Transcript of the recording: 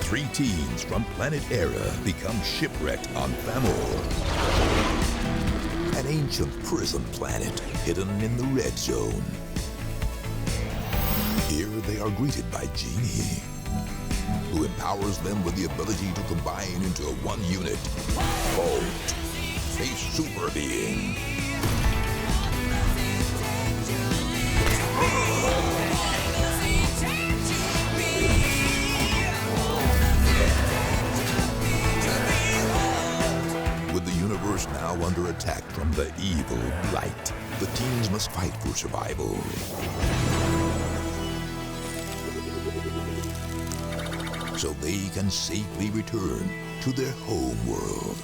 3 teens from planet Éire become shipwrecked on Famor, an ancient prison planet hidden in the red zone. Here they are greeted by Genie, who empowers them with the ability to combine into one unit, Holt, a super being. With the universe now under attack from the evil Blight, the teens must fight for survival. So they can safely return to their home world.